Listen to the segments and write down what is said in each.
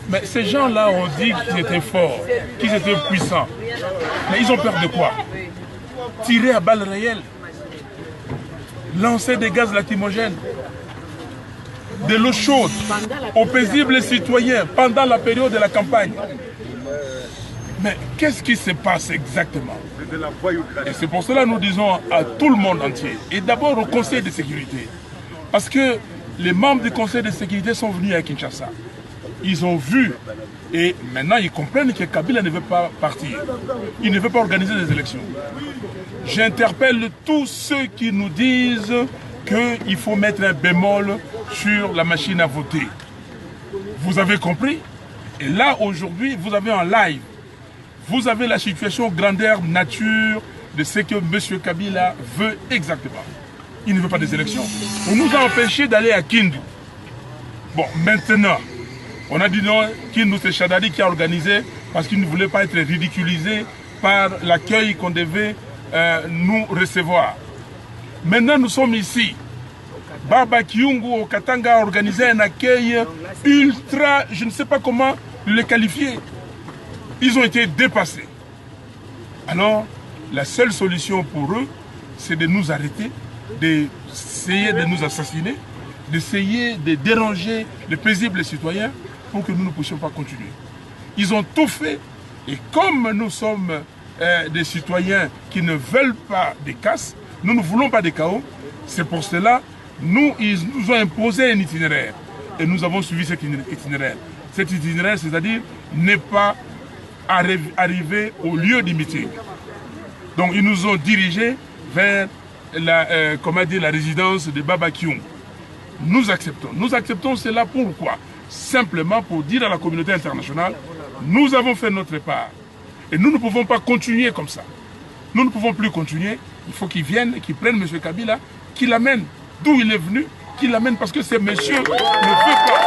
Mais ces gens-là ont dit qu'ils étaient forts, qu'ils étaient puissants. Mais ils ont peur de quoi? Tirer à balles réelles, lancer des gaz lacrymogènes, de l'eau chaude aux paisibles citoyens pendant la période de la campagne. Mais qu'est-ce qui se passe exactement? Et c'est pour cela que nous disons à tout le monde entier, et d'abord au Conseil de sécurité, parce que les membres du Conseil de sécurité sont venus à Kinshasa. Ils ont vu, et maintenant ils comprennent que Kabila ne veut pas partir. Il ne veut pas organiser des élections. J'interpelle tous ceux qui nous disent qu'il faut mettre un bémol sur la machine à voter. Vous avez compris? Et là, aujourd'hui, vous avez en live, vous avez la situation grandeur nature de ce que M. Kabila veut exactement. Il ne veut pas des élections. On nous a empêchés d'aller à Kindu. Bon, maintenant, on a dit non, Kindu, c'est Chadari qui a organisé parce qu'il ne voulait pas être ridiculisé par l'accueil qu'on devait nous recevoir. Maintenant, nous sommes ici. Baba Kyungu au Katanga a organisé un accueil ultra, je ne sais pas comment le qualifier. Ils ont été dépassés. Alors, la seule solution pour eux, c'est de nous arrêter, d'essayer de nous assassiner, d'essayer de déranger les paisibles citoyens pour que nous ne puissions pas continuer. Ils ont tout fait, et comme nous sommes des citoyens qui ne veulent pas des casses, nous ne voulons pas des chaos, c'est pour cela ils nous ont imposé un itinéraire et nous avons suivi cet itinéraire. Cet itinéraire, c'est-à-dire ne pas arriver au lieu du meeting. Donc ils nous ont dirigés vers la résidence de Baba Kyungu. Nous acceptons. Nous acceptons cela pourquoi? Simplement pour dire à la communauté internationale, nous avons fait notre part. Et nous ne pouvons pas continuer comme ça. Nous ne pouvons plus continuer. Il faut qu'ils viennent, qu'ils prennent M. Kabila, qu'ils l'amènent d'où il est venu, qu'il l'amène parce que ces messieurs ne veulent pas.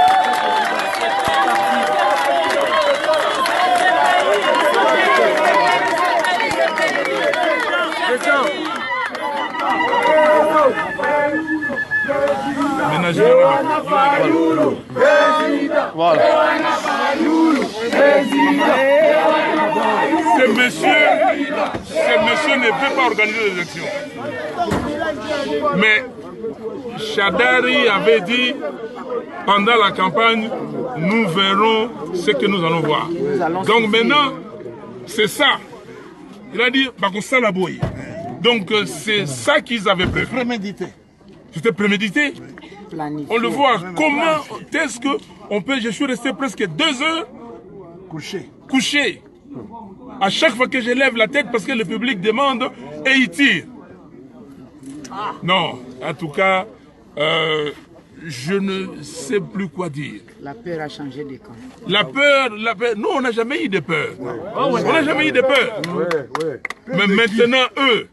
Voilà. Ces messieurs ne veulent pas organiser des élections. Mais Chadari avait dit, pendant la campagne, nous verrons ce que nous allons voir. Donc maintenant, c'est ça. Il a dit, donc c'est ça qu'ils avaient peur. Prémédité. C'était prémédité. On le voit. Comment est-ce qu'on peut... Je suis resté presque 2 heures couché. À chaque fois que je lève la tête parce que le public demande et il tire. Non, en tout cas, je ne sais plus quoi dire. La peur a changé de camp. La peur, nous on n'a jamais eu de peur. On n'a jamais eu de peur. Mais maintenant, eux,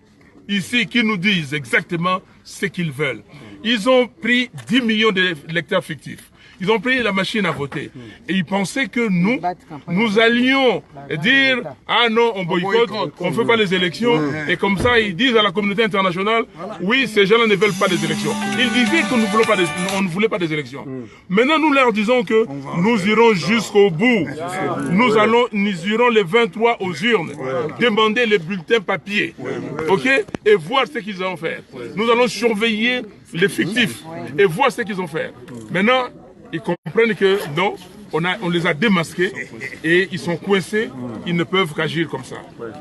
ici, qui nous disent exactement ce qu'ils veulent. Ils ont pris 10 millions d'électeurs fictifs. Ils ont pris la machine à voter. Et ils pensaient que nous allions dire, ah non, on boycotte, on ne fait pas les élections. Et comme ça, ils disent à la communauté internationale, oui, ces gens-là ne veulent pas des élections. Ils disaient qu'on ne voulait pas des élections. Maintenant, nous leur disons que nous irons jusqu'au bout. Nous irons les 23 aux urnes, demander les bulletins papier, ok, et voir ce qu'ils vont faire. Nous allons surveiller les fictifs et voir ce qu'ils vont faire. Maintenant, ils comprennent que non, on les a démasqués et ils sont coincés, ils ne peuvent qu'agir comme ça.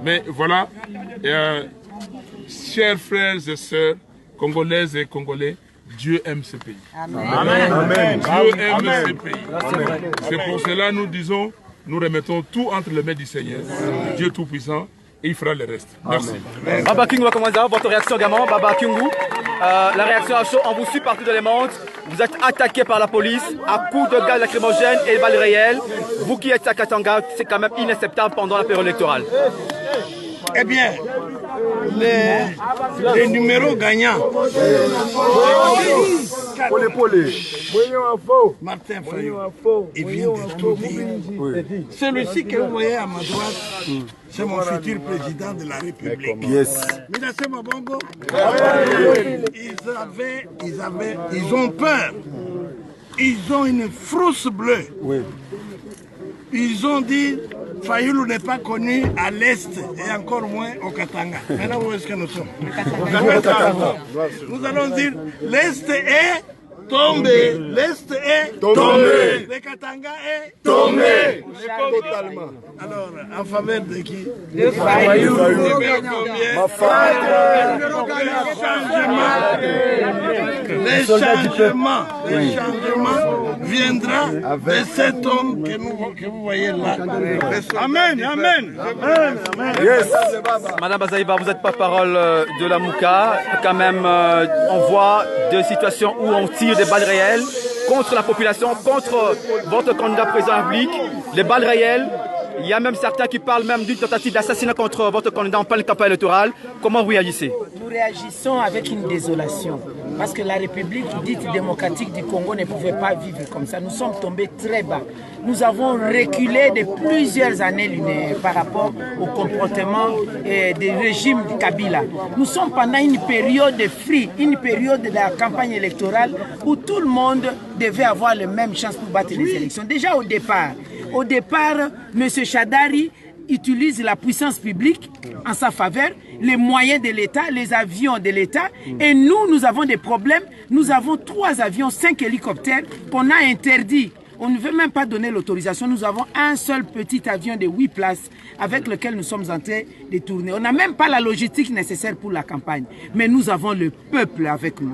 Mais voilà, chers frères et sœurs, Congolaises et Congolais, Dieu aime ce pays. Amen. Dieu aime ce pays. C'est pour cela que nous disons, nous remettons tout entre les mains du Seigneur, Dieu Tout-Puissant, et il fera le reste. Merci. Baba Kyungu va commencer votre réaction également. Baba Kyungu, la réaction à chaud, on vous suit partout dans le monde. Vous êtes attaqué par la police à coups de gaz lacrymogènes et de balles réelles. Vous qui êtes à Katanga, c'est quand même inacceptable pendant la période électorale. Eh bien, les numéros gagnants. Martin Fayot, il vient de tout dire. Celui-ci que vous voyez à ma droite, c'est mon futur président de la République. Yes. Ils ont peur ils ont une frousse bleue. Oui. Ils ont dit Fayoulou n'est pas connu à l'Est et encore moins au Katanga. Maintenant, où est-ce que nous sommes? Au Katanga. Nous allons dire l'Est est tombé. L'Est est tombé. Le Katanga est tombé. Totalement. Alors, en faveur de qui? De Fayoulou. Le changement viendra de cet homme que vous voyez là. Amen, amen, amen. Yes. Madame Bazaïba, vous êtes porte-parole de la Mouka. Quand même, on voit des situations où on tire des balles réelles contre la population, contre votre candidat président de la République. Les balles réelles. Il y a même certains qui parlent même d'une tentative d'assassinat contre votre candidat en pleine campagne électorale. Comment vous réagissez? Nous réagissons avec une désolation. Parce que la République dite démocratique du Congo ne pouvait pas vivre comme ça. Nous sommes tombés très bas. Nous avons reculé de plusieurs années lunaires par rapport au comportement du régime du Kabila. Nous sommes pendant une période de free, une période de la campagne électorale où tout le monde devait avoir les mêmes chances pour battre les élections. Déjà au départ, M. Chadari utilise la puissance publique en sa faveur, les moyens de l'État, les avions de l'État. Et nous avons des problèmes. Nous avons 3 avions, 5 hélicoptères qu'on a interdits. On ne veut même pas donner l'autorisation. Nous avons un seul petit avion de 8 places avec lequel nous sommes en train de tourner. On n'a même pas la logistique nécessaire pour la campagne. Mais nous avons le peuple avec nous.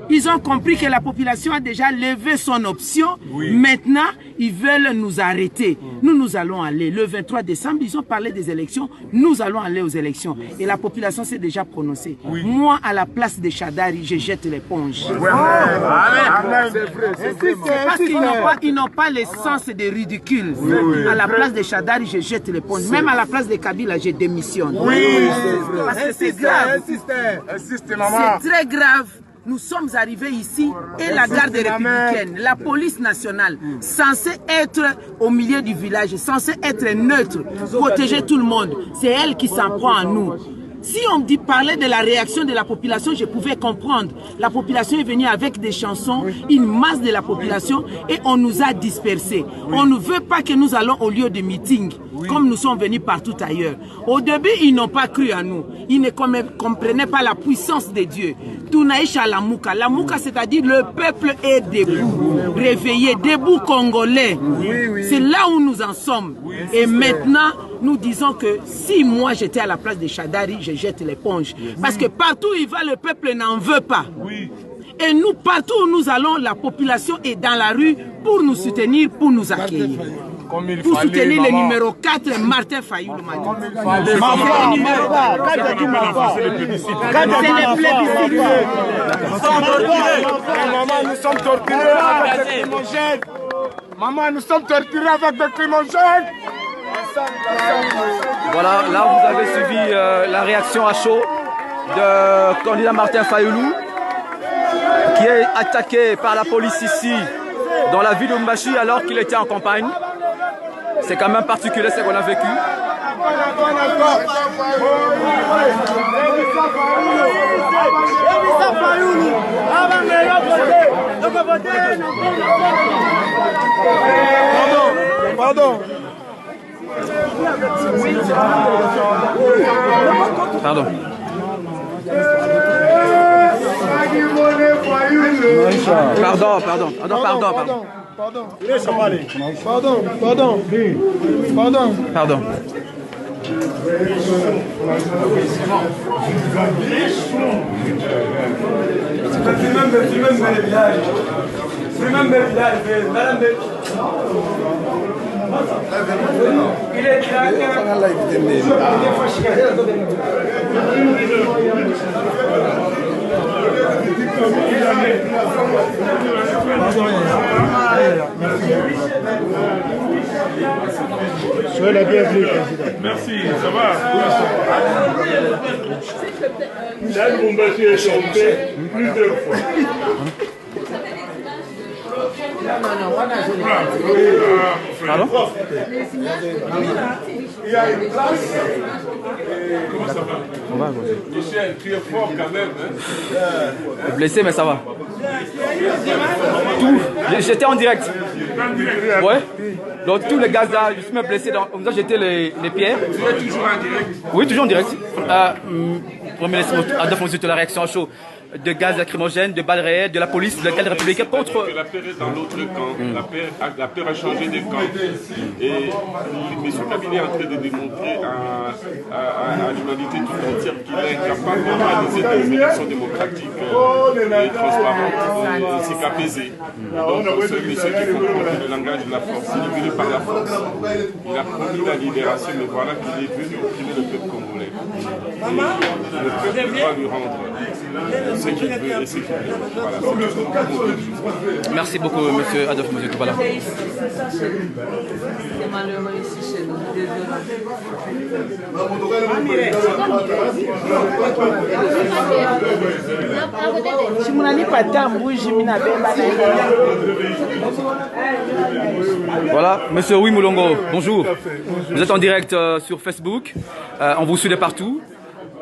Ils ont compris que la population a déjà levé son option. Maintenant, ils veulent nous arrêter. Nous allons aller. Le 23 décembre, ils ont parlé des élections. Nous allons aller aux élections. Et la population s'est déjà prononcée. Moi, à la place de Chadari, je jette l'éponge. Parce qu'ils n'ont pas le sens de ridicule. À la place de Chadari, je jette l'éponge. Même à la place de Kabila, je démissionne. Parce que c'est grave. C'est très grave. Nous sommes arrivés ici et la garde républicaine, la police nationale, censée être au milieu du village, censée être neutre, protéger tout le monde, c'est elle qui s'en prend à nous. Si on me dit parler de la réaction de la population, je pouvais comprendre. La population est venue avec des chansons, une masse de la population, et on nous a dispersés. On ne veut pas que nous allons au lieu de meeting, comme nous sommes venus partout ailleurs. Au début, ils n'ont pas cru à nous. Ils ne comprenaient pas la puissance de Dieu. Tunaïcha la Mouka. La Mouka, c'est-à-dire le peuple est debout, réveillé, debout congolais. C'est là où nous en sommes. Et maintenant, nous disons que si moi j'étais à la place de Chadari, je jette l'éponge. Parce que partout où il va, le peuple n'en veut pas. Et nous, partout où nous allons, la population est dans la rue pour nous soutenir, pour nous accueillir. Pour soutenir le numéro 4, Martin Fayoulou. C'est le plébiscite. Maman, nous sommes torturés avec des crimogènes. Maman, nous sommes torturés avec des crimogènes. Voilà, là vous avez suivi la réaction à chaud de candidat Martin Fayoulou qui est attaqué par la police ici dans la ville de Mbashi alors qu'il était en campagne. C'est quand même particulier ce qu'on a vécu. Pardon. Pardon. Soyez la bienvenue, président. Merci, ça va. Là, le Mumbashi est tombé plusieurs fois. Pardon? Il y a une place. Comment ça va? Michel, tu es fort quand même. Blessé, mais ça va. Il Tout. J'étais en direct. Ouais. Donc tous les gaz là, je suis même blessé. On nous a jeté les pierres. Vous êtes toujours en direct? Oui, toujours en direct. Adolphe Mouzou de la réaction à chaud. De gaz lacrymogène, de balles réelles, de la police, de la garde républicaine contre... La paix est dans l'autre camp. La paix a changé de camp. Et M. Kabila est en train de démontrer à l'humanité tout entière qu'il est capable de réaliser des élections démocratiques et transparentes, ainsi qu'apaisées. Donc, ceux qui comprennent le langage de la force, il est venu par la force. Il a promis la libération, mais voilà qu'il est venu opprimer le peuple congolais. Et le peuple va lui rendre ce qu'il veut et ce qu'il veut. Voilà, c'est merci beaucoup, monsieur Adolphe Mouzou. Voilà. C'est malheureux ici chez nous. Voilà, monsieur Louis Moulongo, bonjour. Vous êtes en direct sur Facebook. On vous suit de partout.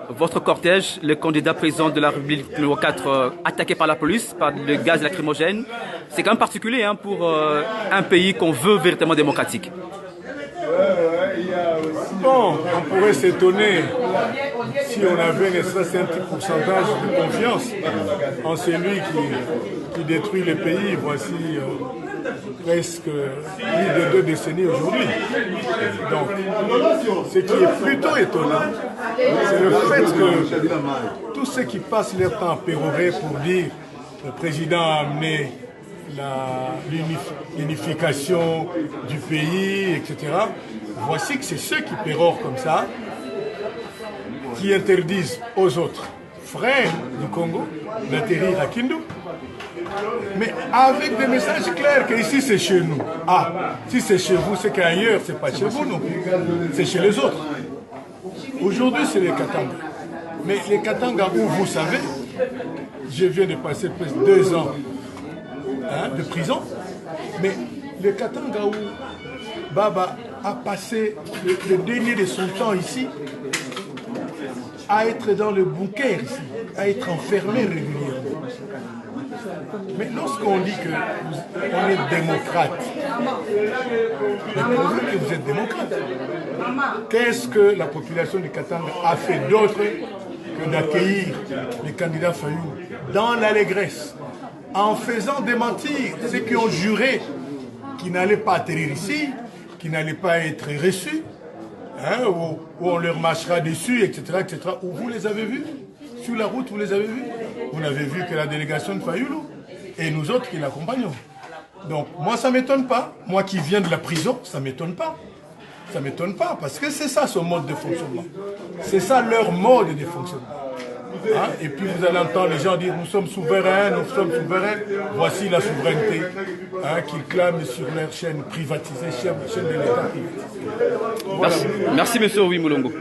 Votre cortège, le candidat président de la République numéro 4, attaqué par la police, par le gaz lacrymogène. C'est quand même particulier hein, pour un pays qu'on veut véritablement démocratique. Bon, on pourrait s'étonner si on avait ne serait-ce un petit pourcentage de confiance en celui qui détruit le pays. Voici presque plus de 2 décennies aujourd'hui. Donc, ce qui est plutôt étonnant, c'est le fait que tous ceux qui passent leur temps à pérorer pour dire que le président a amené l'unification du pays, etc. Voici que c'est ceux qui pérorent comme ça, qui interdisent aux autres frères du Congo d'atterrir à Kindu, mais avec des messages clairs que ici c'est chez nous. Ah, si c'est chez vous, c'est qu'ailleurs, c'est pas chez vous non plus, c'est chez les autres. Aujourd'hui, c'est les Katanga. Mais les Katanga où vous savez, je viens de passer presque 2 ans de prison, mais les Katanga où Baba a passé le dernier de son temps ici, à être dans le bunker ici, à être enfermé régulièrement. Mais lorsqu'on dit qu'on est démocrate, mais pourvu que vous êtes démocrate, qu'est-ce que la population du Katanga a fait d'autre que d'accueillir les candidats Fayulu dans l'allégresse, en faisant démentir ceux qui ont juré qu'ils n'allaient pas atterrir ici, qu'ils n'allaient pas être reçus, hein, où on leur marchera dessus, etc., etc. Où vous les avez vus? Sur la route, vous les avez vus? Vous n'avez vu que la délégation de Fayulu et nous autres qui l'accompagnons. Donc, moi, ça ne m'étonne pas. Moi qui viens de la prison, ça ne m'étonne pas. Ça ne m'étonne pas, parce que c'est ça son mode de fonctionnement. C'est ça leur mode de fonctionnement. Hein? Et puis vous allez entendre les gens dire nous sommes souverains, nous sommes souverains. Voici la souveraineté hein, qu'ils clament sur leur chaîne privatisée, chaîne de l'État privatisée. Voilà. Merci monsieur Louis Moulongo.